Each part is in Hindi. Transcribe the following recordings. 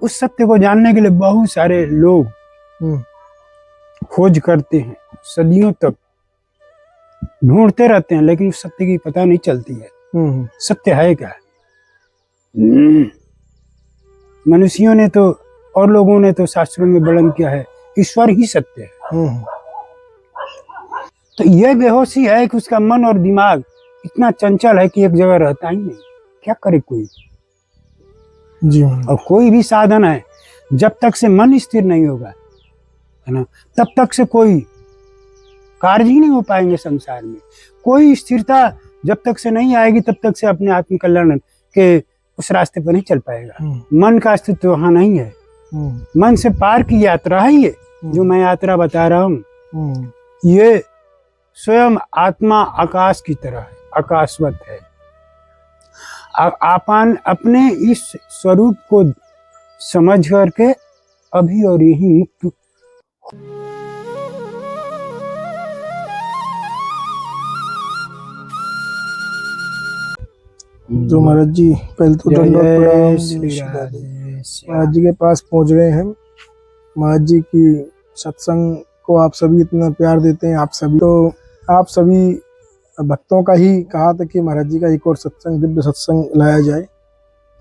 उस सत्य को जानने के लिए बहुत सारे लोग खोज करते हैं, सदियों तक ढूंढते रहते हैं, लेकिन उस सत्य की पता नहीं चलती है। सत्य है क्या? मनुष्यों ने तो और लोगों ने तो शास्त्रों में वर्णन किया है, ईश्वर ही सत्य है। तो यह बेहोशी है कि उसका मन और दिमाग इतना चंचल है कि एक जगह रहता ही नहीं। क्या करे कोई? जी। और कोई भी साधन है, जब तक से मन स्थिर नहीं होगा, है ना, तब तक से कोई कार्य ही नहीं हो पाएंगे संसार में। कोई स्थिरता जब तक से नहीं आएगी, तब तक से अपने आत्म कल्याण के उस रास्ते पर नहीं चल पाएगा। मन का अस्तित्व वहां नहीं है। मन से पार की यात्रा है ये जो मैं यात्रा बता रहा हूँ। ये स्वयं आत्मा आकाश की तरह है, आकाशवत है। आपन अपने इस स्वरूप को समझ करके अभी और यही मुक्त। तो महाराज जी पहले तो दंडवत प्रणाम। महाराज जी के पास पहुंच गए हैं। महाराज जी की सत्संग को आप सभी इतना प्यार देते हैं। आप सभी भक्तों का ही कहा था कि महाराज जी का एक और सत्संग, दिव्य सत्संग लाया जाए।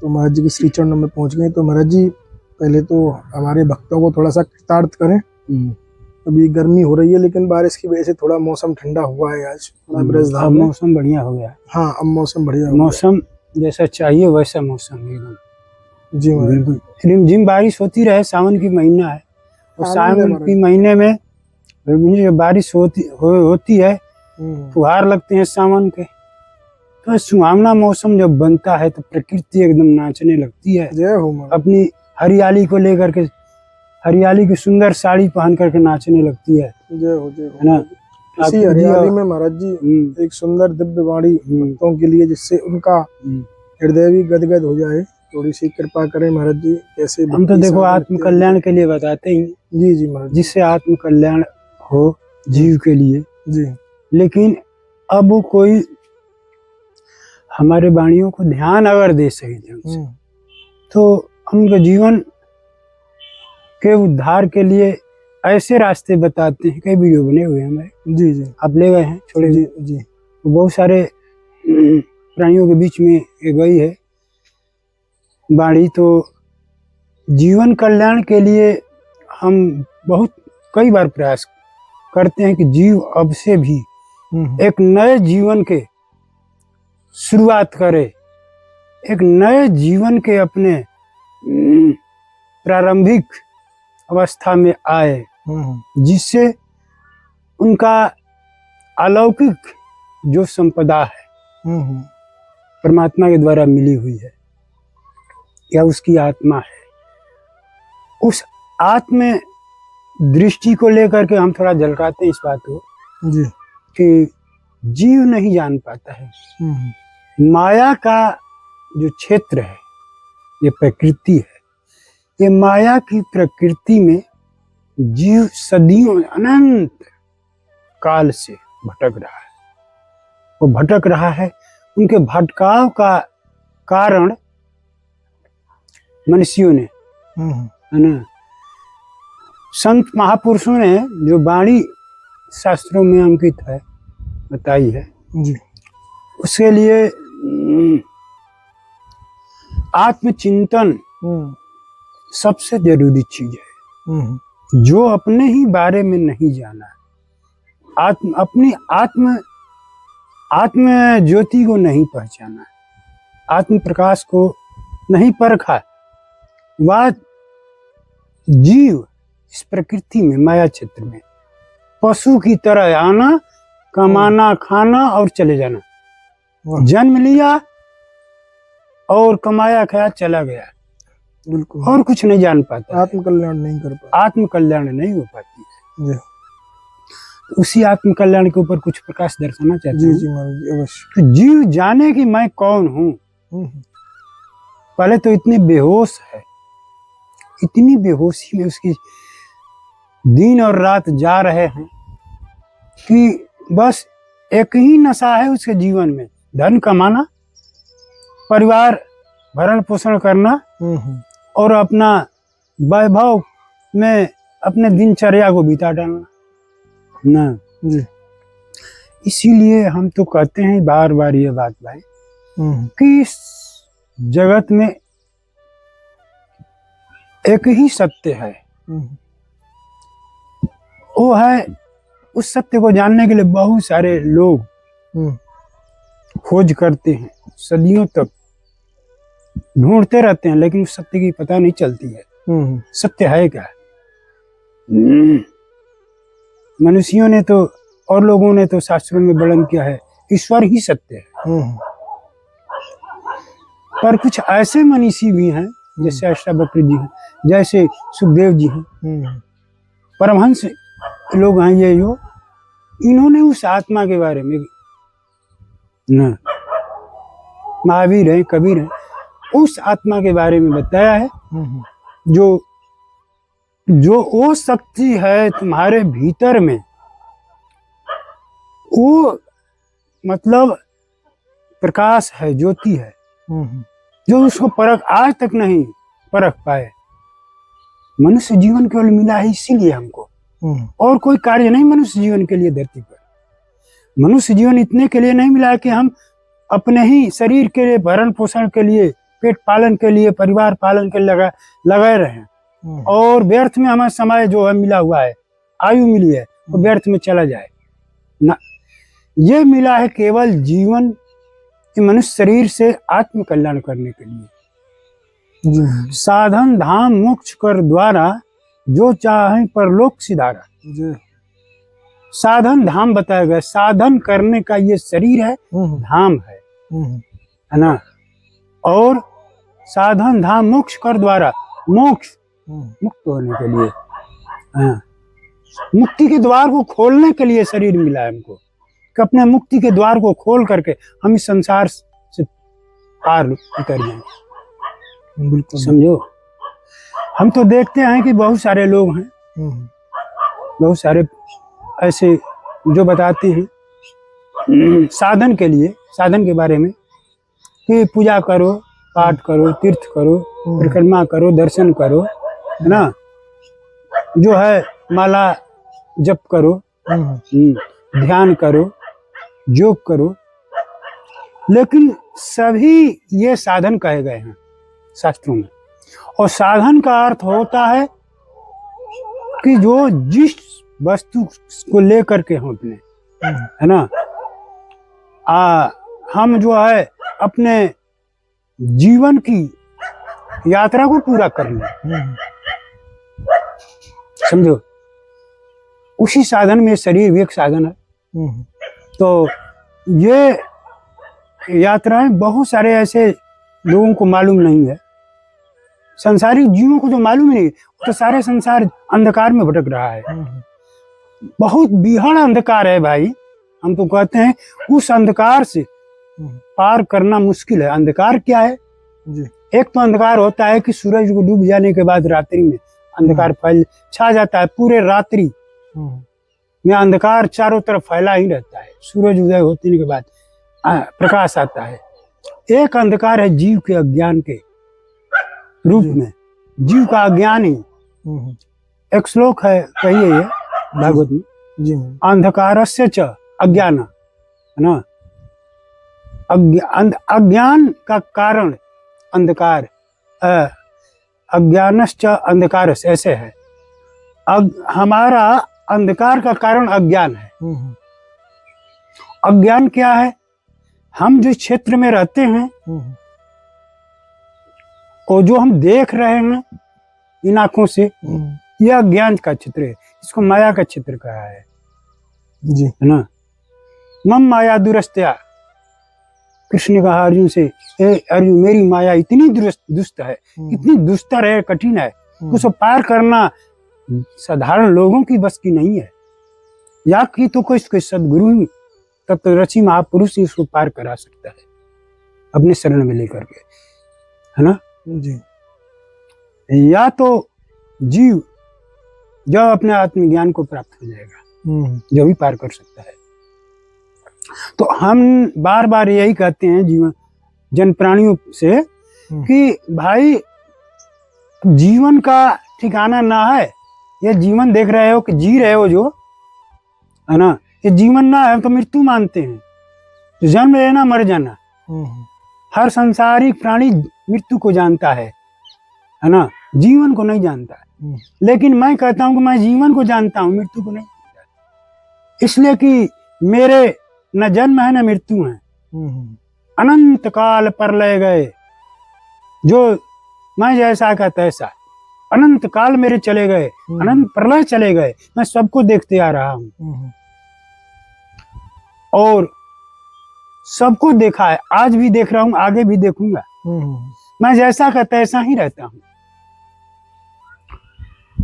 तो महाराज जी के श्री चरणों में पहुंच गए। तो महाराज जी पहले तो हमारे भक्तों को थोड़ा सा कृतार्थ करें। अभी गर्मी हो रही है, लेकिन बारिश की वजह से थोड़ा मौसम ठंडा हुआ है आज। अब मौसम बढ़िया हो गया। हाँ, अब मौसम बढ़िया, मौसम जैसा चाहिए वैसा मौसम एकदम। जी बिल्कुल रिमझिम बारिश होती रहे। सावन की महीना है और सावन की महीने में जब बारिश होती है, फुहार लगते हैं सावन के, तो सुहावना मौसम जब बनता है तो प्रकृति एकदम नाचने लगती है। अपनी हरियाली को लेकर के, हरियाली की सुंदर साड़ी पहन करके नाचने लगती है। जय हो ना। इसी हरियाली में महाराज जी एक सुंदर दिव्य वाणी भक्तों के लिए, जिससे उनका हृदय भी गदगद हो जाए। थोड़ी सी कृपा करें महाराज जी। कैसे हम तो देखो आत्म कल्याण के लिए बताते ही। जी जी महाराज, जिससे आत्म कल्याण हो जीव के लिए जी। लेकिन अब कोई हमारे वाणियों को ध्यान अगर दे सही ढंग से, तो उनके जीवन के उद्धार के लिए ऐसे रास्ते बताते हैं। कई वीडियो बने हुए हैं हमारे। जी जी, आप ले गए हैं छोड़े जी जी। तो बहुत सारे प्राणियों के बीच में ये गई है वाणी। तो जीवन कल्याण के लिए हम बहुत कई बार प्रयास करते हैं कि जीव अब से भी एक नए जीवन के शुरुआत करे, एक नए जीवन के अपने प्रारंभिक अवस्था में आए, जिससे उनका अलौकिक जो संपदा है परमात्मा के द्वारा मिली हुई है या उसकी आत्मा है, उस आत्म दृष्टि को लेकर के हम थोड़ा झलकाते हैं इस बात को जी कि जीव नहीं जान पाता है माया का जो क्षेत्र है, ये प्रकृति है। ये माया की प्रकृति में जीव सदियों अनंत काल से भटक रहा है। वो भटक रहा है, उनके भटकाव का कारण मनुष्यों ने, है ना, संत महापुरुषों ने जो वाणी शास्त्रों में अंकित है, बताई है जी, उसके लिए आत्मचिंतन सबसे जरूरी चीज है। जो अपने ही बारे में नहीं जाना, अपनी आत्म ज्योति को नहीं पहचाना, आत्म प्रकाश को नहीं परखा, वह जीव इस प्रकृति में, माया क्षेत्र में पशु की तरह आना, कमाना, खाना और चले जाना। जन्म लिया और कमाया, खाया, चला गया, बिल्कुल, और कुछ नहीं जान पाता। आत्म कल्याण नहीं कर पाता, आत्म कल्याण नहीं हो पाती है। तो उसी आत्म कल्याण के ऊपर कुछ प्रकाश दर्शाना चाहते हैं। जी जी महाराज जी, अवश्य। तो जीव जाने कि मैं कौन हूँ। पहले तो इतनी बेहोश है, इतनी बेहोशी में उसकी दिन और रात जा रहे हैं कि बस एक ही नशा है उसके जीवन में, धन कमाना, परिवार भरण पोषण करना और अपना वैभव में अपने दिनचर्या को बिता डालना ना जी। इसीलिए हम तो कहते हैं बार बार ये बात भाई कि इस जगत में एक ही सत्य है, वो है उस सत्य को जानने के लिए बहुत सारे लोग खोज करते हैं, सदियों तक ढूंढते रहते हैं, लेकिन उस सत्य की पता नहीं चलती है। सत्य है क्या? मनुष्यों ने तो और लोगों ने तो शास्त्रों में वर्णन किया है ईश्वर ही सत्य है। पर कुछ ऐसे मनीषी भी हैं जैसे अष्टावक्र जी हैं, जैसे सुखदेव जी हैं, परमहंस लोग हैं ये जो इन्होंने उस आत्मा के बारे में ना महावीर हैं, कबीर हैं, उस आत्मा के बारे में बताया है जो जो वो शक्ति है तुम्हारे भीतर में, वो मतलब प्रकाश है, ज्योति है, जो उसको परख आज तक नहीं परख पाए। मनुष्य जीवन केवल मिला है इसीलिए हमको, और कोई कार्य नहीं मनुष्य जीवन के लिए धरती पर। मनुष्य जीवन इतने के लिए नहीं मिला है कि हम अपने ही शरीर के लिए, भरण पोषण के लिए, पेट पालन के लिए, परिवार पालन के लिए लगाए रहे, और व्यर्थ में हमारा समय जो है मिला हुआ है, आयु मिली है, वो व्यर्थ में चला जाए ना। ये मिला है केवल जीवन कि मनुष्य शरीर से आत्म कल्याण करने के लिए। साधन धाम मोक्ष कर द्वारा जो चाहे परलोक सिधारा। साधन धाम बताया गया, साधन करने का ये शरीर है, धाम है ना। और साधन धाम मोक्ष कर द्वारा, मोक्ष मुक्त होने के लिए, मुक्ति के द्वार को खोलने के लिए शरीर मिला है हमको, कि अपने मुक्ति के द्वार को खोल करके हम इस संसार से पार उतर जाएं। बिल्कुल समझो। हम तो देखते हैं कि बहुत सारे लोग हैं, बहुत सारे ऐसे जो बताते हैं साधन के लिए, साधन के बारे में कि पूजा करो, पाठ करो, तीर्थ करो, परिक्रमा करो, दर्शन करो, है ना, जो है माला जप करो, ध्यान करो, योग करो। लेकिन सभी ये साधन कहे गए हैं शास्त्रों में, और साधन का अर्थ होता है कि जो जिस वस्तु को लेकर के हम अपने, है ना, हम जो है अपने जीवन की यात्रा को पूरा कर लें, समझो। उसी साधन में शरीर भी एक साधन है। तो ये यात्राएं बहुत सारे ऐसे लोगों को मालूम नहीं है, संसारिक जीवों को तो मालूम ही नहीं, तो सारे संसार अंधकार में भटक रहा है। बहुत बीहड़ अंधकार है भाई। हम तो कहते हैं उस अंधकार से पार करना मुश्किल है। अंधकार क्या है जी? एक तो अंधकार होता है कि सूरज को डूब जाने के बाद रात्रि में अंधकार फैल छा जाता है, पूरे रात्रि में अंधकार चारों तरफ फैला ही रहता है। सूरज उदय होने के बाद प्रकाश आता है। एक अंधकार है जीव के अज्ञान के रूप में, जीव का अज्ञान ही। एक श्लोक है, कहिए ये भागवत में जी, अंधकारस्य च अज्ञान, है ना। अज्ञान का कारण अंधकार, अज्ञानश्च अंधकार ऐसे है। हमारा अंधकार का कारण अज्ञान है। अज्ञान क्या है? हम जिस क्षेत्र में रहते हैं और जो हम देख रहे हैं इन आंखों से, यह अज्ञान का क्षेत्र है। इसको माया का क्षेत्र कहा है जी, है ना। मम माया दुरस्तया, कृष्ण ने कहा अर्जुन से, अर्जुन मेरी माया इतनी दुष्ट है, इतनी दुस्तर है, कठिन है, उसको पार करना साधारण लोगों की बस की नहीं है। या कि तो कोई सदगुरु तत्वदर्शी महापुरुष ही उसको पार करा सकता है अपने शरण में लेकर के, है ना जी। या तो जीव जब अपने आत्मज्ञान को प्राप्त हो जाएगा, जो भी पार कर सकता है। तो हम बार बार यही कहते हैं जीवन जन प्राणियों से कि भाई जीवन का ठिकाना ना है। ये जीवन देख रहे हो कि जी रहे हो जो, है ना, ये जीवन ना है तो मृत्यु मानते हैं। तो जन्म लेना मर जाना, हर संसारिक प्राणी मृत्यु को जानता है ना, जीवन को नहीं जानता। लेकिन मैं कहता हूं कि मैं जीवन को जानता हूं, मृत्यु को नहीं जानता, इसलिए कि मेरे न जन्म है न मृत्यु है। अनंत काल परलय गए, जो मैं जैसा का तैसा, अनंत काल मेरे चले गए, अनंत प्रलय चले गए, मैं सबको देखते आ रहा हूं और सबको देखा है, आज भी देख रहा हूं, आगे भी देखूंगा। मैं जैसा का तैसा ही रहता हूं,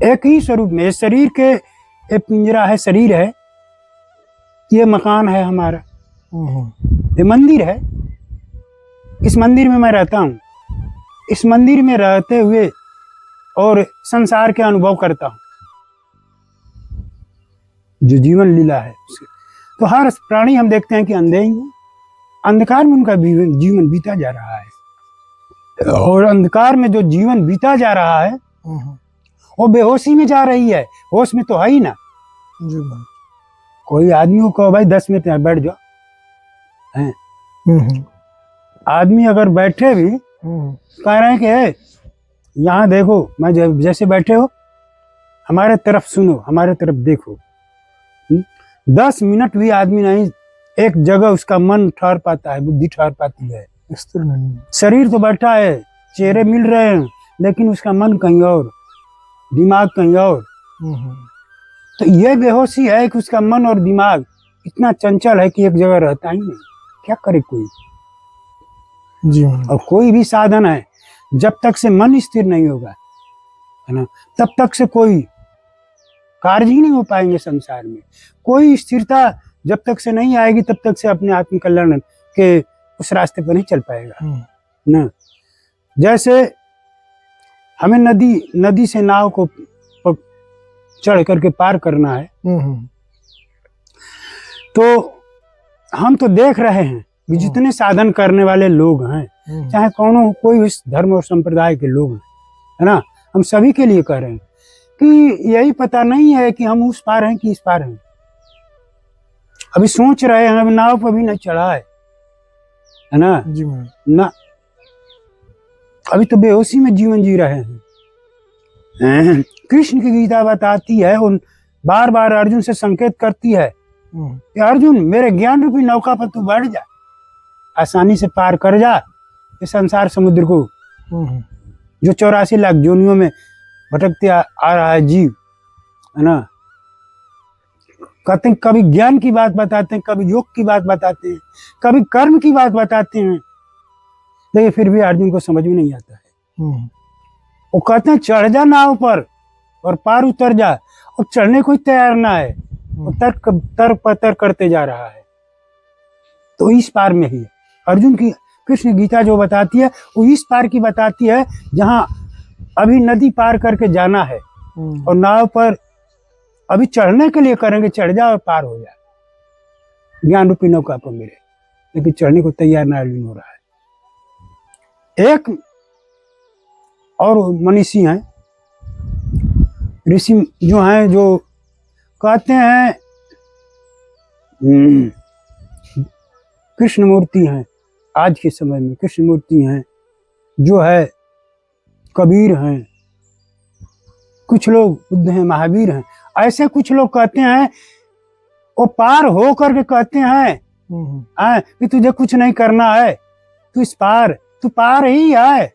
एक ही स्वरूप में। शरीर के एक पिंजरा है, शरीर है, ये मकान है हमारा, ये मंदिर है, इस मंदिर में मैं रहता हूँ। इस मंदिर में रहते हुए और संसार के अनुभव करता हूँ, जो जीवन लीला है। तो हर प्राणी हम देखते हैं कि अंधे ही हैं, अंधकार में उनका जीवन बीता जा रहा है, और अंधकार में जो जीवन बीता जा रहा है वो बेहोशी में जा रही है, होश में तो है ही ना। कोई आदमी को कहो भाई 10 मिनट बैठ जाओ, हैं आदमी अगर बैठे भी कह रहे हैं कि यहाँ देखो, मैं जैसे बैठे हो, हमारे तरफ सुनो, हमारे तरफ देखो। 10 मिनट भी आदमी नहीं एक जगह उसका मन ठहर पाता है, बुद्धि ठहर पाती है। शरीर तो बैठा है, चेहरे मिल रहे हैं, लेकिन उसका मन कहीं और, दिमाग कहीं और। तो ये बेहोशी है कि उसका मन और दिमाग इतना चंचल है कि एक जगह रहता ही नहीं। क्या करे कोई जी। और कोई भी साधन है, जब तक से मन स्थिर नहीं होगा, है ना, तब तक से कोई कार्य ही नहीं हो पाएंगे संसार में। कोई स्थिरता जब तक से नहीं आएगी, तब तक से अपने आत्म कल्याण के उस रास्ते पर नहीं चल पाएगा ना। जैसे हमें नदी से नाव को चढ़ करके पार करना है, तो हम तो देख रहे हैं कि जितने साधन करने वाले लोग हैं, चाहे कोई भी धर्म और संप्रदाय के लोग हैं, है ना, हम सभी के लिए कह रहे हैं कि यही पता नहीं है कि हम उस पार हैं कि इस पार हैं। अभी सोच रहे हैं, अभी नाव पर भी नहीं चढ़ा है ना जी ना, अभी तो बेहोशी में जीवन जी रहे हैं। कृष्ण की गीता बताती है, उन बार बार अर्जुन से संकेत करती है कि अर्जुन, मेरे ज्ञान रूपी नौका पर तू बैठ जा, आसानी से पार कर जा इस संसार समुद्र को, जो 84 लाख जोनियों में भटकते आ रहा है जीव, है ना। कहते हैं कभी ज्ञान की बात बताते हैं, कभी योग की बात बताते हैं, कभी कर्म की बात बताते हैं, लेकिन फिर भी अर्जुन को समझ में नहीं आता है। वो कहते हैं चढ़ जा नाव पर और पार उतर जा, और चढ़ने को तैयार ना है, वो तर्क पतर करते जा रहा है। तो इस पार में ही अर्जुन की कृष्ण गीता जो बताती है, वो इस पार की बताती है, जहाँ अभी नदी पार करके जाना है, और नाव पर अभी चढ़ने के लिए करेंगे, चढ़ जा और पार हो जा, ज्ञान रूपी नौका पर मिले, लेकिन चढ़ने को तैयार ना अर्जुन हो रहा है। एक और मनीषी हैं, ऋषि जो हैं, जो कहते हैं कृष्ण मूर्ति हैं, आज के समय में कृष्ण मूर्ति हैं, जो है कबीर हैं, कुछ लोग बुद्ध हैं, महावीर हैं, ऐसे कुछ लोग कहते हैं, वो पार हो करके कहते हैं कि तुझे कुछ नहीं करना है, तू इस पार, तू पार ही है,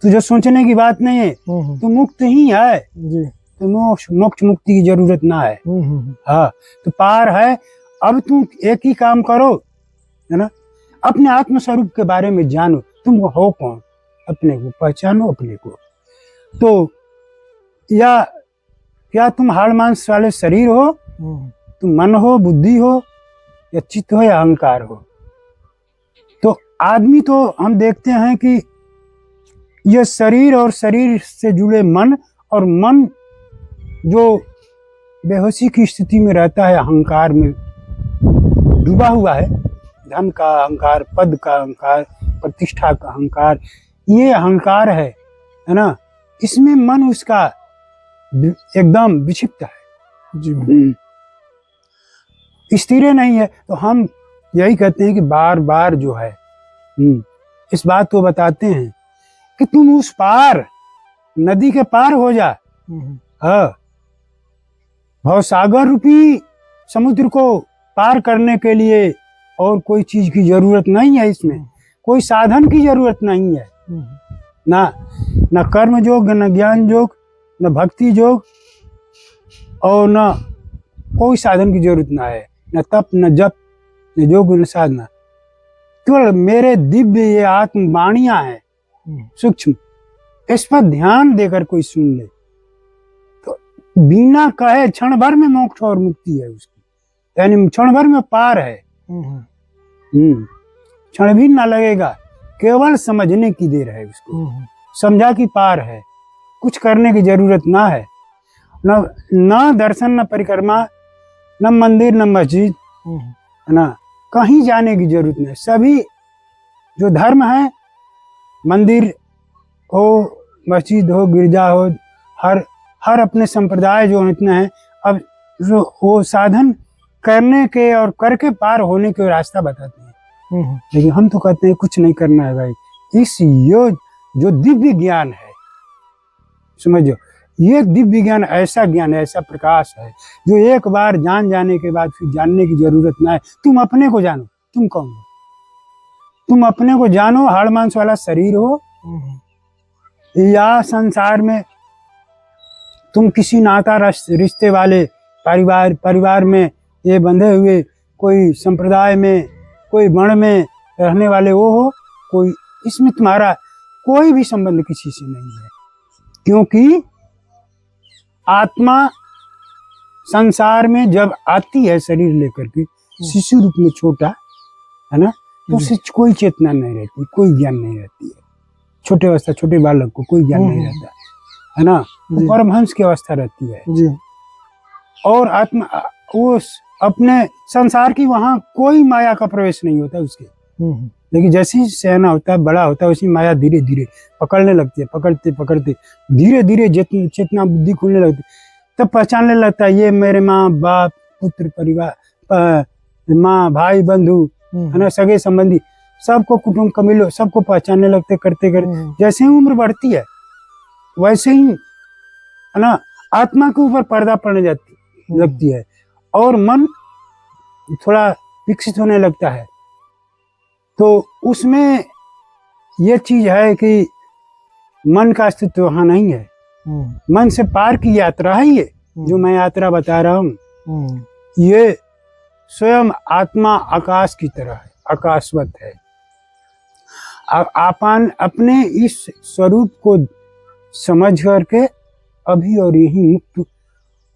तुझे सोचने की बात नहीं है, तू मुक्त ही है जी, तो मोक्ष मुक्ति की जरूरत ना है। हाँ, तो पार है। अब तुम एक ही काम करो, है ना, अपने आत्म स्वरूप के बारे में जानो, तुम हो कौन, अपने को पहचानो, अपने को। तो या क्या तुम हाड़ मांस वाले शरीर हो, तुम मन हो, बुद्धि हो, या चित्त हो, या अहंकार हो। तो आदमी तो हम देखते हैं कि यह शरीर और शरीर से जुड़े मन, और मन जो बेहोशी की स्थिति में रहता है, अहंकार में डूबा हुआ है, धन का अहंकार, पद का अहंकार, प्रतिष्ठा का अहंकार, ये अहंकार है है ना, इसमें मन उसका एकदम विक्षिप्त है, जी स्थिर नहीं है। तो हम यही कहते हैं कि बार बार जो है इस बात को बताते हैं कि तुम उस पार, नदी के पार हो जा। हाँ, भवसागर रूपी समुद्र को पार करने के लिए और कोई चीज की जरूरत नहीं है, इसमें कोई साधन की जरूरत नहीं है, ना कर्म योग, न ज्ञान योग, न भक्ति योग, और न कोई साधन की जरूरत ना है, न तप, न जप, न योग, न साधना। केवल मेरे दिव्य ये आत्मवाणियां हैं सूक्ष्म, इस पर ध्यान देकर कोई सुन ले तो बिना कहे क्षण भर में मोक्ष और मुक्ति है उसकी, यानी क्षण भर में पार है। क्षण भी ना लगेगा, केवल समझने की देर है उसको, समझा कि पार है, कुछ करने की जरूरत ना है, न दर्शन, न परिक्रमा, न मंदिर, न मस्जिद, है ना, कहीं जाने की जरूरत नहीं। सभी जो धर्म है, मंदिर हो, मस्जिद हो, गिरजा हो, हर अपने संप्रदाय जो इतने हैं, अब जो वो साधन करने के और करके पार होने के रास्ता बताते हैं। लेकिन हम तो कहते हैं कुछ नहीं करना है भाई, इस जो दिव्य ज्ञान है, समझो, ये दिव्य ज्ञान ऐसा ज्ञान है, ऐसा प्रकाश है जो एक बार जान जाने के बाद फिर जानने की जरूरत ना है। तुम अपने को जानो, तुम कौन हो, तुम अपने को जानो। हाड़ मांस वाला शरीर हो या संसार में तुम किसी नाता रिश्ते वाले परिवार में ये बंधे हुए, कोई संप्रदाय में, कोई वर्ण में रहने वाले वो हो, कोई इसमें तुम्हारा कोई भी संबंध किसी से नहीं है, क्योंकि आत्मा संसार में जब आती है शरीर लेकर के, शिशु रूप में छोटा, है ना, तो उससे कोई चेतना नहीं रहती, कोई ज्ञान नहीं रहती है। छोटे अवस्था, छोटे बालक को कोई ज्ञान नहीं रहता है ना, परमहंस की अवस्था रहती है जी। और आत्मा उस अपने संसार की, वहां कोई माया का प्रवेश नहीं होता उसके, लेकिन जैसे ही सहना होता है, बड़ा होता है, उसी माया धीरे धीरे पकड़ने लगती है, पकड़ते पकड़ते धीरे धीरे चेतना बुद्धि खुलने लगती, तब पहचानने लगता है ये मेरे माँ बाप, पुत्र, परिवार, माँ, भाई, बंधु, है ना, सगे संबंधी, सबको, कुटुंब, कबीलों, सबको पहचानने लगते, करते करते जैसे ही उम्र बढ़ती है वैसे ही, है ना, आत्मा के ऊपर पर्दा पड़ने लगती है और मन थोड़ा विकसित होने लगता है। तो उसमें ये चीज है कि मन का अस्तित्व वहां नहीं है, मन से पार की यात्रा है ये जो मैं यात्रा बता रहा हूँ। ये स्वयं आत्मा आकाश की तरह है, आकाशवत है। आपन अपने इस स्वरूप को समझ करके अभी और यही मुक्त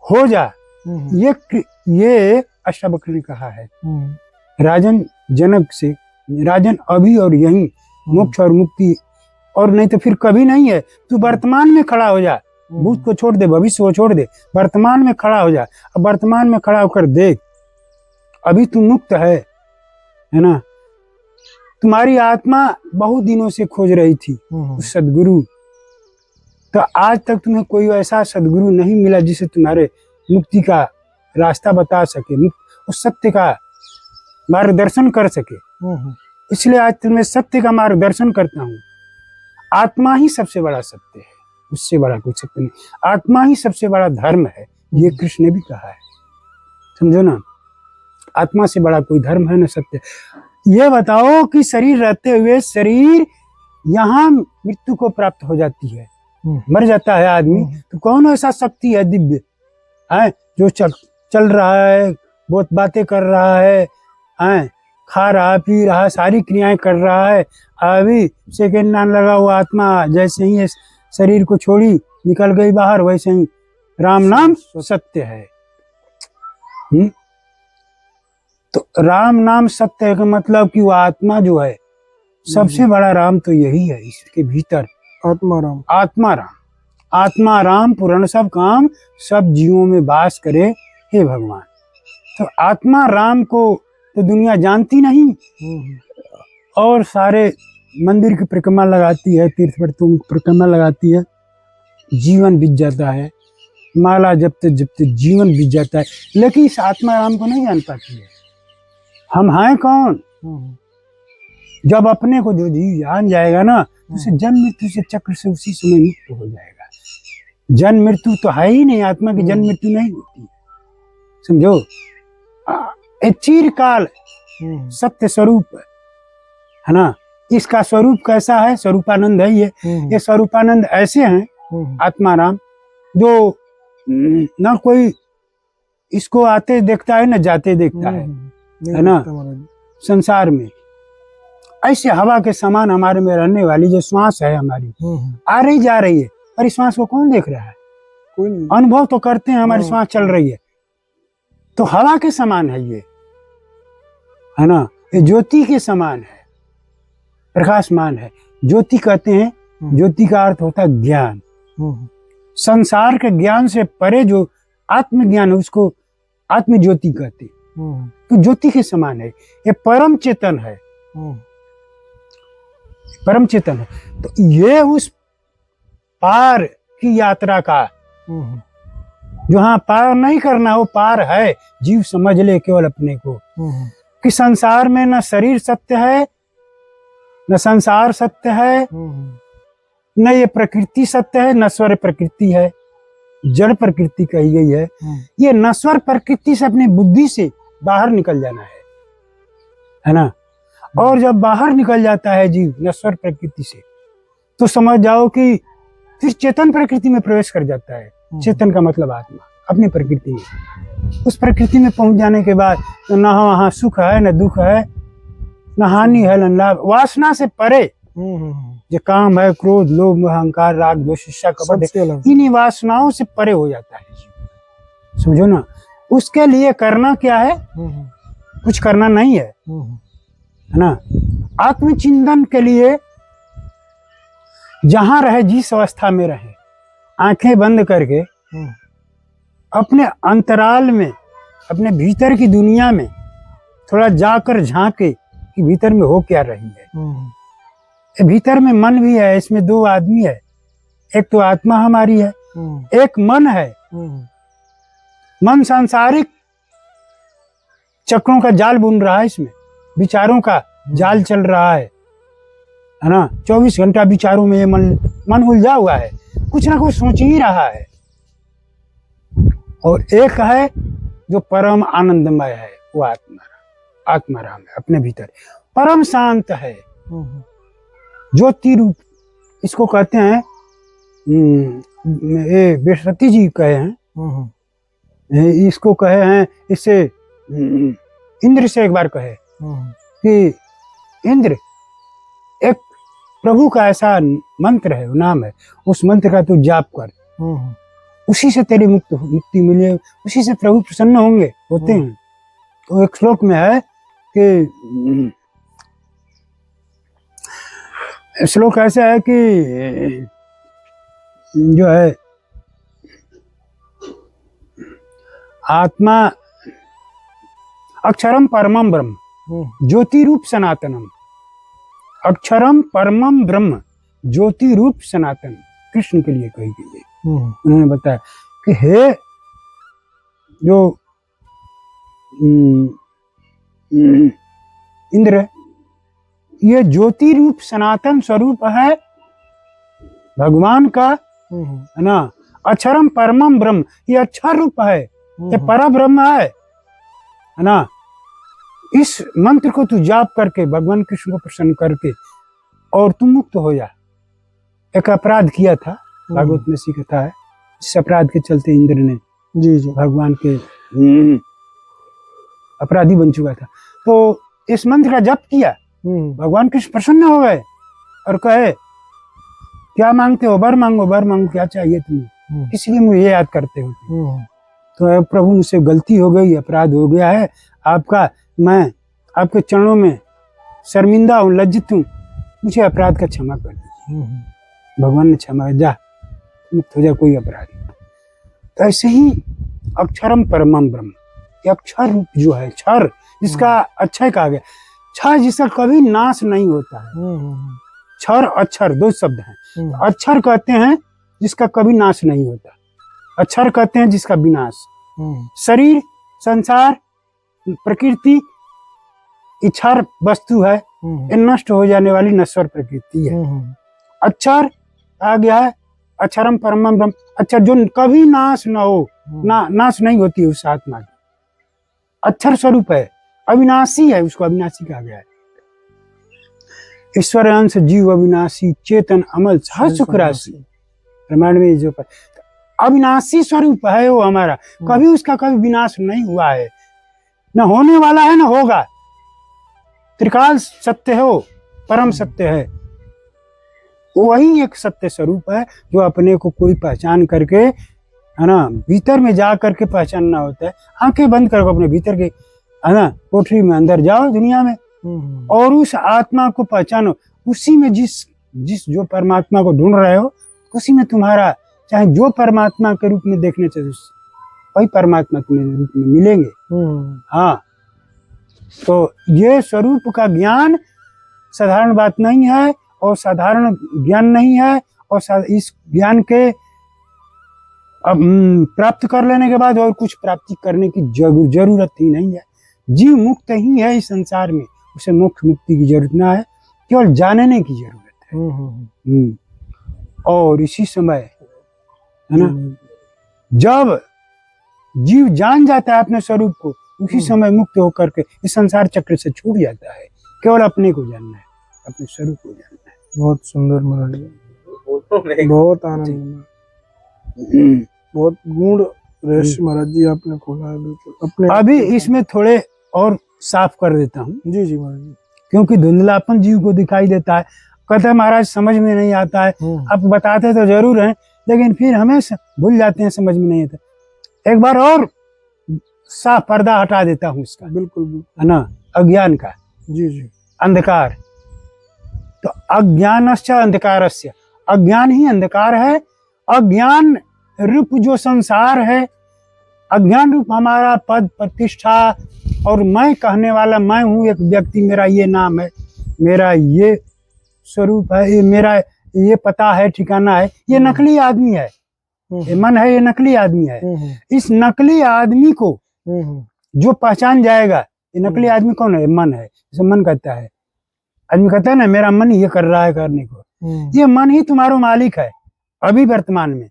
हो जा, ये अष्टावक्र ने कहा है राजन जनक से, राजन अभी और यही मोक्ष और मुक्ति, और नहीं तो फिर कभी नहीं है। तू वर्तमान में खड़ा हो जा, भूत को छोड़ दे, भविष्य को छोड़ दे, वर्तमान में खड़ा हो जा। अब वर्तमान में खड़ा होकर देख, अभी तू मुक्त है ना। तुम्हारी आत्मा बहुत दिनों से खोज रही थी उस सदगुरु, तो आज तक तुम्हें कोई ऐसा सदगुरु नहीं मिला जिसे तुम्हारे मुक्ति का रास्ता बता सके, उस सत्य का मार्गदर्शन कर सके। इसलिए आज तुम्हें सत्य का मार्गदर्शन करता हूँ। आत्मा ही सबसे बड़ा सत्य है, उससे बड़ा कोई सत्य नहीं। आत्मा ही सबसे बड़ा धर्म है, ये कृष्ण ने भी कहा है, समझो ना। आत्मा से बड़ा कोई धर्म है न सत्य। ये बताओ कि शरीर रहते हुए शरीर यहाँ मृत्यु को प्राप्त हो जाती है, मर जाता है आदमी, तो कौन ऐसा शक्ति है दिव्य है जो चल रहा है, बहुत बातें कर रहा है, खा रहा, पी रहा, सारी क्रियाएं कर रहा है। अभी सेकंड नाम लगा हुआ आत्मा जैसे ही शरीर को छोड़ी निकल गई बाहर, वैसे ही राम नाम सत्य है। तो राम नाम सत्य है का मतलब कि वो आत्मा जो है सबसे बड़ा राम तो यही है, इसके भीतर आत्मा राम, आत्मा राम, आत्मा राम पूर्ण सब काम सब जीवों में वास करे हे भगवान। तो आत्मा राम को तो दुनिया जानती नहीं, और सारे मंदिर की परिक्रमा लगाती है, तीर्थ पर तुम परिक्रमा लगाती है, जीवन बीत जाता है, माला जपते जपते जीवन बीत जाता है, लेकिन इस आत्मा राम को नहीं जान पाती है। हम हैं कौन? जब अपने को जो जीव जान जाएगा ना, उसे जन्म मृत्यु से चक्र से उसी समय मुक्त हो जाएगा। जन्म मृत्यु तो है ही नहीं, आत्मा की जन्म मृत्यु नहीं होती, समझो। एक चिरकाल सत्य स्वरूप है ना। इसका स्वरूप कैसा है? स्वरूपानंद है ये स्वरूपानंद ऐसे हैं आत्मा राम, जो ना कोई इसको आते देखता है, ना जाते देखता है ना। संसार में ऐसे हवा के समान हमारे में रहने वाली जो श्वास है हमारी, आ रही जा रही है, और इस श्वास को कौन देख रहा है? कोई नहीं। अनुभव तो करते हैं हमारी श्वास चल रही है, तो हवा के समान है ये, है ना। ये ज्योति के समान है, प्रकाशमान है। ज्योति कहते हैं, ज्योति का अर्थ होता है ज्ञान। संसार के ज्ञान से परे जो आत्मज्ञान है उसको आत्म ज्योति कहते हैं। तो ज्योति के समान है, ये परम चेतन है, परम चेतन है। तो ये उस पार की यात्रा का, जो हाँ पार नहीं करना, वो पार है। जीव समझ ले केवल अपने को कि संसार में न शरीर सत्य है, न संसार सत्य है, न ये प्रकृति सत्य है, नश्वर प्रकृति है, जड़ प्रकृति कही गई है। ये नश्वर प्रकृति से अपनी बुद्धि से बाहर निकल जाना है ना। और जब बाहर निकल जाता है जीव नश्वर प्रकृति से, तो समझ जाओ कि फिर चेतन प्रकृति में प्रवेश कर जाता है। चेतन का मतलब आत्मा, अपनी प्रकृति में। उस प्रकृति में पहुंच जाने के बाद तो न वहाँ सुख है, न दुख है, न हानि है, न लाभ। वासना से परे जो काम है, क्रोध, लोभ, अहंकार, राग, द्वेष, ईर्ष्या, कपट, इन्हीं वासनाओं से परे हो जाता है, समझो ना। उसके लिए करना क्या है? कुछ करना नहीं है ना। आत्मचिंतन के लिए जहां रहे, जिस अवस्था में रहे, आंखें बंद करके अपने अंतराल में, अपने भीतर की दुनिया में थोड़ा जाकर झांके कि भीतर में हो क्या रही है। भीतर में मन भी है, इसमें दो आदमी है, एक तो आत्मा हमारी है, एक मन है। मन सांसारिक चक्रों का जाल बुन रहा है, इसमें विचारों का जाल चल रहा है ना। 24 घंटा विचारों में ये मन उलझा हुआ है, कुछ ना कुछ सोच ही रहा है। और एक है जो परम आनंदमय है, वो आत्मा राम है, अपने भीतर परम शांत है, ज्योति रूप इसको कहते हैं। ये बृहस्पति जी कहे हैं, इसको कहे हैं, इससे इंद्र से एक बार कहे कि इंद्र, एक प्रभु का ऐसा मंत्र है, नाम है, उस मंत्र का तू जाप कर, उसी से तेरी मुक्ति मिले, उसी से प्रभु प्रसन्न होते हैं। तो एक श्लोक में है कि श्लोक ऐसा है कि जो है आत्मा अक्षरम परमम ब्रह्म ज्योति रूप सनातनम, अक्षरम परमम ब्रह्म ज्योति रूप सनातन, कृष्ण के लिए कही गई है। उन्होंने बताया कि हे जो इंद्र, ये ज्योति रूप सनातन स्वरूप है भगवान का, है ना। अक्षरम परमम ब्रह्म, ये अक्षर रूप है, ये पर ब्रह्म है ना। इस मंत्र को तू जाप करके भगवान कृष्ण को प्रसन्न करके और तू मुक्त हो जा। एक अपराध किया था, भागवत में सी कथा है, जिस अपराध के चलते इंद्र ने जी भगवान के अपराधी बन चुका था। तो इस मंत्र का जप किया, भगवान कृष्ण प्रसन्न हो गए और कहे क्या मांगते हो? वर मांगो, वर मांगो, क्या चाहिए तुम्हें, इसलिए मुझे याद करते हो। तो प्रभु मुझसे गलती हो गई, अपराध हो गया है आपका, मैं आपके चरणों में शर्मिंदा हूँ, लज्जित हूँ, मुझे अपराध का क्षमा कर दीजिए। भगवान ने क्षमा, जा मुक्त हो जा, कोई अपराध नहीं। तो ऐसे ही अक्षरम परमम ब्रह्म, अक्षर रूप जो है, क्षर जिसका अच्छा कहा गया, क्षर जिसका कभी नाश नहीं होता है, क्षर अक्षर दो शब्द हैं। अक्षर कहते हैं जिसका कभी नाश नहीं होता, अक्षर कहते हैं जिसका विनाश। शरीर, संसार, प्रकृति इच्छार वस्तु है, ये नष्ट हो जाने वाली नश्वर प्रकृति है। अक्षर आ गया है अक्षरम परमम ब्रह्म, अक्षर जो कभी नाश न हो, नाश नहीं होती उस आत्मा की, अक्षर स्वरूप है, अविनाशी है, उसको अविनाशी कहा गया है। ईश्वर अंश जीव अविनाशी चेतन अमल हर सुख राशि, ब्रह्मांड में जो अविनाशी स्वरूप है वो हमारा, कभी उसका कभी विनाश नहीं हुआ है, न होने वाला है न होगा। त्रिकाल सत्य है, वो परम सत्य है, वही एक सत्य स्वरूप है जो अपने को कोई पहचान करके, है ना, भीतर में जा करके पहचानना होता है। आंखें बंद करके अपने भीतर के, है ना, कोठरी में अंदर जाओ दुनिया में और उस आत्मा को पहचानो। उसी में जिस जो परमात्मा को ढूंढ रहे हो, उसी में तुम्हारा, चाहे जो परमात्मा के रूप में देखने चाहिए वही परमात्मा तुम्हें रूप में मिलेंगे। हाँ, तो ये स्वरूप का ज्ञान साधारण बात नहीं है और साधारण ज्ञान नहीं है, और इस ज्ञान के प्राप्त कर लेने के बाद और कुछ प्राप्ति करने की जरूरत ही नहीं है। जीव मुक्त ही है इस संसार में, उसे मोक्ष मुक्ति की जरूरत ना है, केवल जानने की जरूरत है। और इसी समय, है ना, जब जीव जान जाता है अपने स्वरूप को, उसी समय मुक्त होकर के इस संसार चक्र से छूट जाता है। केवल अपने को जानना है, अपने स्वरूप को जानना है। बहुत सुंदर महाराज, बहुत आनंद, बहुत गूढ़ रहस्य महाराज जी आपने खोला है। बिल्कुल अपने अभी इसमें थोड़े और साफ कर देता हूँ। जी जी महाराज जी। क्योंकि धुंधलापन जीव को दिखाई देता है, कहता है महाराज समझ में नहीं आता है, आप बताते तो जरूर हैं लेकिन फिर हमें भूल जाते हैं, समझ में नहीं आता। एक बार और साफ पर्दा हटा देता हूँ इसका। बिल्कुल है ना, अज्ञान का। जी जी। अंधकार, तो अज्ञानश्च अंधकारस्य, अज्ञान ही अंधकार है। अज्ञान रूप जो संसार है, अज्ञान रूप हमारा पद प्रतिष्ठा और मैं कहने वाला मैं हूँ एक व्यक्ति, मेरा ये नाम है, मेरा ये स्वरूप है, ये मेरा ये पता है, ठिकाना है, ये नकली आदमी है। ये मन है, ये नकली आदमी है। इस नकली आदमी को जो पहचान जाएगा, ये नकली आदमी कौन है? मन है। जैसे मन कहता है, आदमी कहता है ना मेरा मन ये कर रहा है करने को, ये मन ही तुम्हारा मालिक है। अभी वर्तमान में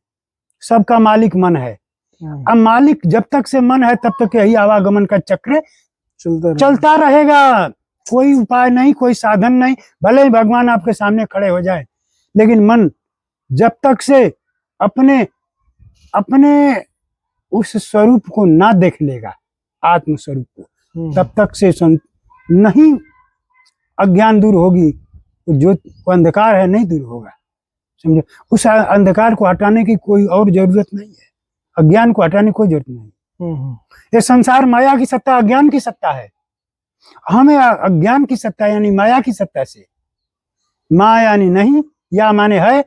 सबका मालिक मन है। अब मालिक जब तक से मन है तब तक यही आवागमन का चक्र चलता रहेगा। कोई उपाय नहीं, कोई साधन नहीं, भले ही भगवान आपके सामने खड़े हो जाए, लेकिन मन जब तक से अपने उस स्वरूप को ना देख लेगा, आत्म स्वरूप को, तब तक से नहीं अज्ञान दूर होगी, जो अंधकार है नहीं दूर होगा। समझे? उस अंधकार को हटाने की कोई और जरूरत नहीं है, अज्ञान को हटाने की कोई जरूरत नहीं। ये संसार माया की सत्ता, अज्ञान की सत्ता है। हमें अज्ञान की सत्ता यानी माया की सत्ता से, माया यानी नहीं, या माने है,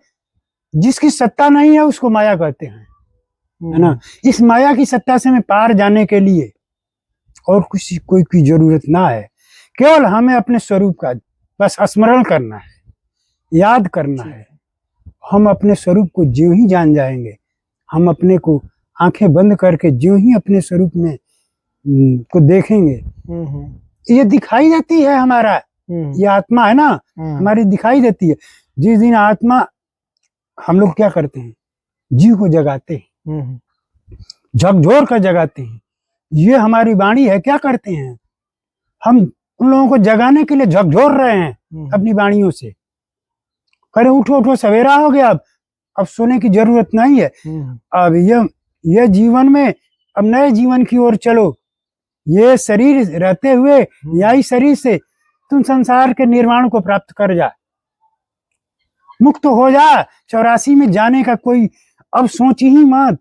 जिसकी सत्ता नहीं है उसको माया कहते हैं, है ना। इस माया की सत्ता से हमें पार जाने के लिए और कोई की जरूरत ना है, केवल हमें अपने स्वरूप का बस स्मरण करना है, याद करना है। हम अपने स्वरूप को ज्यों ही जान जाएंगे, हम अपने को आंखें बंद करके ज्यों ही अपने स्वरूप में को देखेंगे, ये दिखाई देती है हमारा, ये आत्मा है ना हमारी, दिखाई देती है। जिस दिन आत्मा, हम लोग क्या करते हैं, जीव को जगाते हैं, झकझोर कर जगाते हैं। ये हमारी वाणी है, क्या करते हैं हम उन लोगों को जगाने के लिए झकझोर रहे हैं अपनी वाणियों से। करे उठो उठो, सवेरा हो गया, अब सोने की जरूरत नहीं है। अब ये जीवन में अब नए जीवन की ओर चलो। ये शरीर रहते हुए यही शरीर से तुम संसार के निर्माण को प्राप्त कर जा, मुक्त हो जा। 84 में जाने का कोई अब सोच ही मत,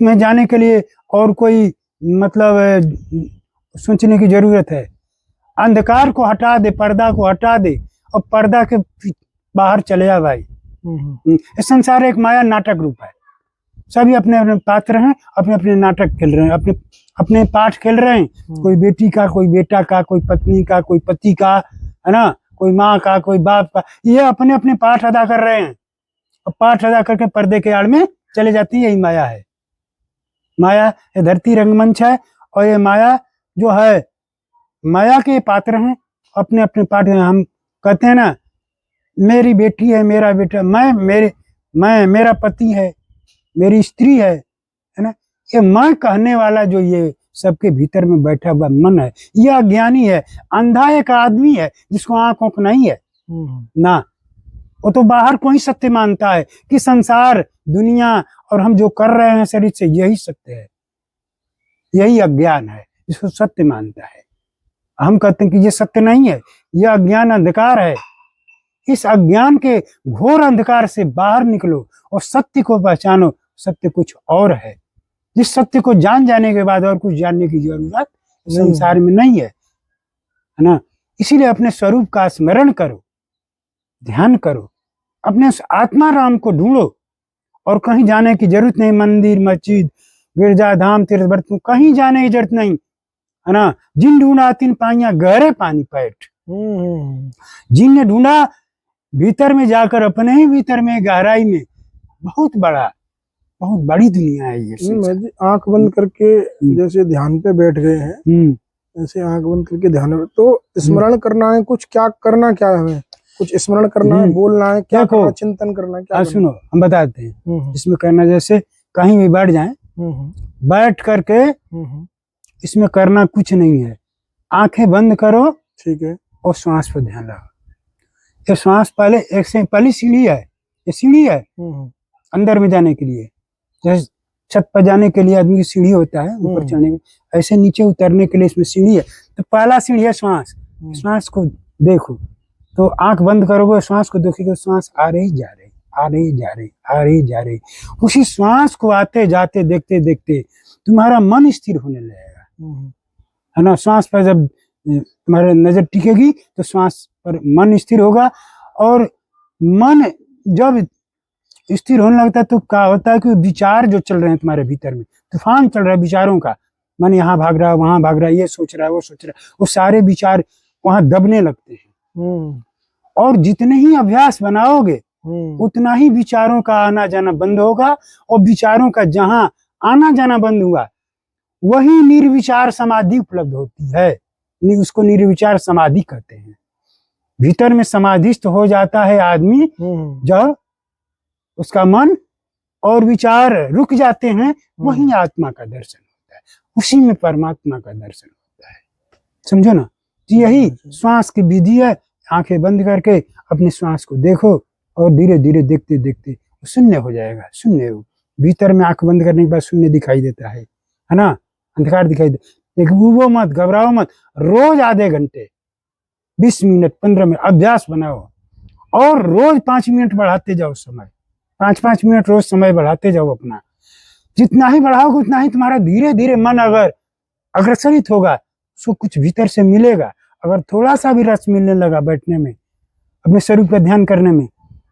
में जाने के लिए और कोई मतलब सोचने की जरूरत है। अंधकार को हटा दे, पर्दा को हटा दे और पर्दा के बाहर चले जा भाई। इस संसार एक माया नाटक रूप है, सभी अपने अपने पात्र हैं, अपने अपने नाटक खेल रहे हैं, अपने अपने पाठ खेल रहे हैं। कोई बेटी का, कोई बेटा का, कोई पत्नी का, कोई पति का, है ना, कोई माँ का, कोई बाप का, ये अपने अपने पाठ अदा कर रहे हैं और पाठ अदा करके पर्दे के आड़ में चले जाती है। यही माया है। माया ये धरती रंगमंच है और ये माया जो है, माया के पात्र हैं, अपने अपने पाठ हैं। हम कहते हैं ना, मेरी बेटी है, मेरा बेटा, मैं मेरा पति है, मेरी स्त्री है ना। ये मैं कहने वाला जो ये सबके भीतर में बैठा हुआ मन है, ये अज्ञानी है। अंधा एक आदमी है जिसको आंख ओंख नहीं है ना, वो तो बाहर को ही सत्य मानता है कि संसार, दुनिया और हम जो कर रहे हैं शरीर से, यही सत्य है। यही अज्ञान है जिसको सत्य मानता है। हम कहते हैं कि ये सत्य नहीं है, यह अज्ञान अंधकार है। इस अज्ञान के घोर अंधकार से बाहर निकलो और सत्य को पहचानो। सत्य कुछ और है, जिस सत्य को जान जाने के बाद और कुछ जानने की जरूरत संसार में नहीं है ना। इसीलिए अपने स्वरूप का स्मरण करो, ध्यान करो, अपने उस आत्मा राम को ढूंढो और कहीं जाने की जरूरत नहीं। मंदिर, मस्जिद, गिरजा, धाम, तीर्थ बर्तन, कहीं जाने की जरूरत नहीं है ना। जिन ढूंढा तिन पाइया गहरे पानी पैठ। जिनने ढूंढा भीतर में जाकर, अपने ही भीतर में गहराई में, बहुत बड़ी दुनिया है ये। आंख बंद करके जैसे ध्यान पे बैठ गए हैं, ऐसे आंख बंद करके ध्यान में, तो स्मरण करना है कुछ, क्या करना, क्या हमें कुछ स्मरण करना है, बोलना है, क्या करना, चिंतन करना है, क्या? सुनो, हम बताते हैं इसमें करना। जैसे कहीं भी बैठ जाए, बैठ करके इसमें करना कुछ नहीं है। आंखें बंद करो, ठीक है, और श्वास पर ध्यान लगाओ। ये श्वास पहले, एक से पहली सीढ़ी है, ये सीढ़ी है अंदर में जाने के लिए। जैसे छत पर जाने के लिए आदमी की सीढ़ी होता है ऊपर चढ़ने के, ऐसे नीचे उतरने के लिए इसमें सीढ़ी है। तो पहला सीढ़ी है श्वास। श्वास को देखो, तो आंख बंद करोगे, श्वास को देखोगे, श्वास आ रही जा रही, आ रही जा रही, आ रही जा रही। उसी श्वास को आते जाते देखते देखते तुम्हारा मन स्थिर होने लगेगा, है ना। श्वास पर जब तुम्हारी नजर टिकेगी तो श्वास पर मन स्थिर होगा, और मन जब स्थिर होने लगता है तो क्या होता है कि विचार जो चल रहे हैं तुम्हारे भीतर में, तूफान चल रहा है विचारों का, मन यहाँ भाग रहा है, वहां भाग रहा है, ये सोच रहा है, वो सोच रहा है, वो सारे विचार वहां दबने लगते हैं। और जितने ही अभ्यास बनाओगे उतना ही विचारों का आना जाना बंद होगा, और विचारों का जहां आना जाना बंद हुआ वही निर्विचार समाधि उपलब्ध होती है। उसको निर्विचार समाधि कहते हैं। भीतर में समाधिस्थ हो जाता है आदमी जब उसका मन और विचार रुक जाते हैं, वही आत्मा का दर्शन होता है, उसी में परमात्मा का दर्शन होता है। समझो ना, यही श्वास की विधि है। आंखें बंद करके अपने श्वास को देखो और धीरे धीरे देखते देखते शून्य हो जाएगा। शून्य हो, भीतर में आंख बंद करने के बाद शून्य दिखाई देता है ना, अंधकार दिखाई दे। लेकिन डूबो मत, घबराओ मत। रोज आधे घंटे, 20 मिनट, 15 मिनट अभ्यास बनाओ, और रोज 5 मिनट बढ़ाते जाओ समय। 5-5 मिनट रोज समय बढ़ाते जाओ अपना। जितना ही बढ़ाओगे उतना ही तुम्हारा धीरे धीरे मन अगर अग्रसरित होगा, उसको कुछ भीतर से मिलेगा। अगर थोड़ा सा भी रस मिलने लगा बैठने में, अपने स्वरूप का ध्यान करने में,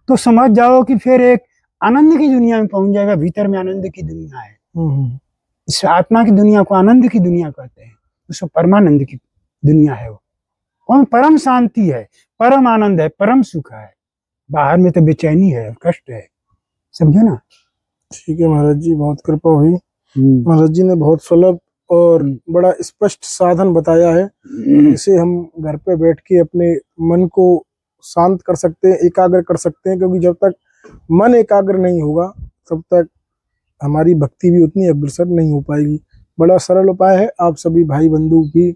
तो समझ जाओ कि फिर एक आनंद की दुनिया में पहुंच जाएगा। भीतर में आनंद की दुनिया है। इस आत्मा की दुनिया को आनंद की दुनिया कहते हैं, उसको परमानंद की दुनिया है। वो परम शांति है, परम आनंद है, परम सुख है। बाहर में तो बेचैनी है, कष्ट है, समझो ना। ठीक है महाराज जी, बहुत कृपा हुई। महाराज जी ने बहुत सुलभ और बड़ा स्पष्ट साधन बताया है, जिसे हम घर पे बैठ के अपने मन को शांत कर सकते हैं, एकाग्र कर सकते हैं। क्योंकि जब तक मन एकाग्र नहीं होगा तब तक हमारी भक्ति भी उतनी अग्रसर नहीं हो पाएगी। बड़ा सरल उपाय है, आप सभी भाई बंधु भी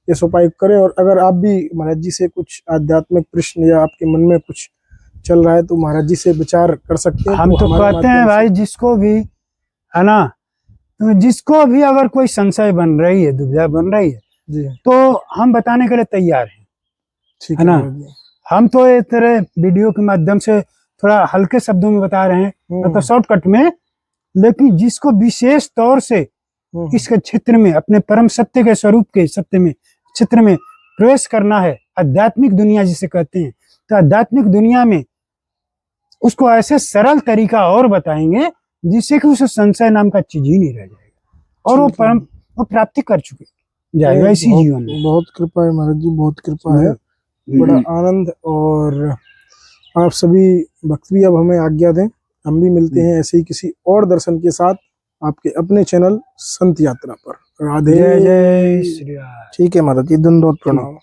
इस उपाय करें। और अगर आप भी महाराज जी से कुछ आध्यात्मिक प्रश्न या आपके मन में कुछ चल रहा है तो महाराज जी से विचार कर सकते हैं। हम तो कहते हैं भाई, जिसको भी, है ना, तो जिसको भी अगर कोई संशय बन रही है, दुविधा बन रही है जी, तो हम बताने के लिए तैयार हैं, ठीक है ना। हम तो इस तरह वीडियो के माध्यम से थोड़ा हल्के शब्दों में बता रहे हैं, मतलब शॉर्टकट में। लेकिन जिसको विशेष तौर से इसके क्षेत्र में, अपने परम सत्य के स्वरूप के सत्य में क्षेत्र में प्रवेश करना है, आध्यात्मिक दुनिया जिसे कहते हैं, तो आध्यात्मिक दुनिया में उसको ऐसे सरल तरीका और बताएंगे जिससे कि उसे संशय नाम का चीज ही नहीं रह जाएगा, और वो परम वो प्राप्ति कर चुके जाएगा इसी जीवन में। बहुत कृपा है महाराज जी, बहुत कृपा है। बड़ा आनंद। और आप सभी भक्त भी अब हमें आज्ञा दें, हम भी मिलते हैं ऐसे ही किसी और दर्शन के साथ आपके अपने चैनल संत यात्रा पर। राधे जय जय श्री राम। ठीक है महाराज जी, दंडोत प्रणाम।